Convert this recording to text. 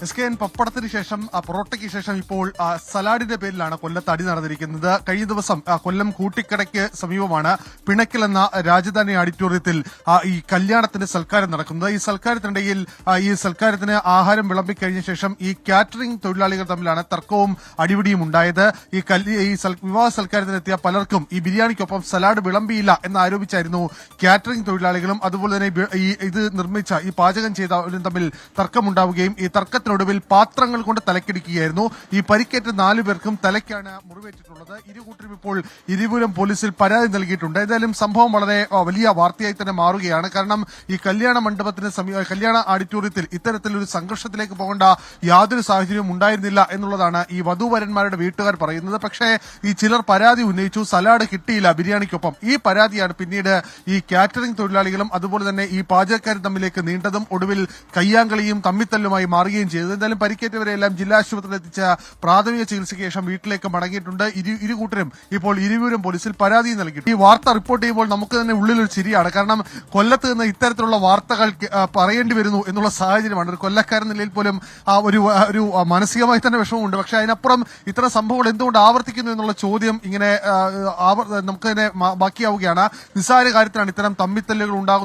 SKN പപ്പടത്തിന് ശേഷം പൊറോട്ടയ്ക്ക് ശേഷം ഇപ്പോൾ സലാഡിന്റെ പേരിലാണ് കൊല്ലത്ത് അടി നടന്നിരിക്കുന്നത്. കഴിഞ്ഞ ദിവസം കൊല്ലം കൂട്ടിക്കടയ്ക്ക് സമീപമാണ് പിണക്കൽ എന്ന രാജധാനി ഓഡിറ്റോറിയത്തിൽ ഈ കല്യാണത്തിന്റെ സൽക്കാരം നടക്കുന്നത്. ഈ സൽക്കാരത്തിനിടയിൽ ഈ സൽക്കാരത്തിന് ആഹാരം വിളമ്പിക്കഴിഞ്ഞ ശേഷം ഈ കാറ്ററിംഗ് തൊഴിലാളികൾ തമ്മിലാണ് തർക്കവും അടിപിടിയും ഉണ്ടായത്. ഈ വിവാഹ സൽക്കാരത്തിനെത്തിയ പലർക്കും ഈ ബിരിയാണിക്കൊപ്പം സലാഡ് വിളമ്പിയില്ല എന്നാരോപിച്ചായിരുന്നു കാറ്ററിംഗ് തൊഴിലാളികളും അതുപോലെ തന്നെ ഇത് നിർമ്മിച്ച ഈ പാചകം ചെയ്തവരും തമ്മിൽ തർക്കമുണ്ടാവുകയും ഈ തർക്കത്തിനൊടുവിൽ പാത്രങ്ങൾ കൊണ്ട് തലക്കിടിക്കുകയായിരുന്നു. ഈ പരിക്കേറ്റ 4 പേർക്കും തലയ്ക്കാണ് മുറിവേറ്റിട്ടുള്ളത്. ഇരുകൂട്ടരും ഇപ്പോൾ ഇരിപുരം പോലീസിൽ പരാതി നൽകിയിട്ടുണ്ട്. ഏതായാലും സംഭവം വളരെ വലിയ വാർത്തയായി തന്നെ മാറുകയാണ്. കാരണം ഈ കല്യാണ മണ്ഡപത്തിന് കല്യാണ ഓഡിറ്റോറിയത്തിൽ ഇത്തരത്തിലൊരു സംഘർഷത്തിലേക്ക് പോകേണ്ട യാതൊരു സാഹചര്യവും ഉണ്ടായിരുന്നില്ല എന്നുള്ളതാണ് ഈ വധൂവരന്മാരുടെ വീട്ടുകാർ പറയുന്നത്. പക്ഷേ ഈ ചിലർ പരാതി ഉന്നയിച്ചു, സലാഡ് കിട്ടിയില്ല ബിരിയാണിക്കൊപ്പം. ഈ പരാതിയാണ് പിന്നീട് ഈ കാറ്ററിംഗ് തൊഴിലാളികളും അതുപോലെ തന്നെ ഈ പാചകക്കാരും തമ്മിലേക്ക് നീണ്ടതും ഒടുവിൽ കയ്യാങ്കളിയും തമ്മിത്തല്ലുമായി മാറുകയും ചെയ്തത്. എന്തായാലും പരിക്കേറ്റവരെല്ലാം ജില്ലാ ആശുപത്രിയിൽ എത്തിച്ച പ്രാഥമിക ചികിത്സയ്ക്ക് ശേഷം വീട്ടിലേക്ക് മടങ്ങിയിട്ടുണ്ട്. ഇരുകൂട്ടരും ഇപ്പോൾ ഇരിവൂരം പോലീസിൽ പരാതി നൽകിയിട്ടുണ്ട്. ഈ വാർത്ത റിപ്പോർട്ട് ചെയ്യുമ്പോൾ നമുക്ക് തന്നെ ഉള്ളിലൊരു ചിരിയാണ്. കാരണം കൊല്ലത്ത് നിന്ന് ഇത്തരത്തിലുള്ള വാർത്തകൾ പറയേണ്ടി വരുന്നു എന്നുള്ള സാഹചര്യമാണ്. ഒരു കൊല്ലക്കാരൻ നിലയിൽ പോലും ഒരു മാനസികമായി തന്നെ വിഷമമുണ്ട്. പക്ഷെ അതിനപ്പുറം ഇത്തരം സംഭവങ്ങൾ എന്തുകൊണ്ട് ആവർത്തിക്കുന്നു എന്നുള്ള ചോദ്യം ഇങ്ങനെ നമുക്ക് തന്നെ ബാക്കിയാവുകയാണ്. നിസ്സാര കാര്യത്തിലാണ് ഇത്തരം തമ്മിത്തല്ലുകൾ ഉണ്ടാകുന്നത്.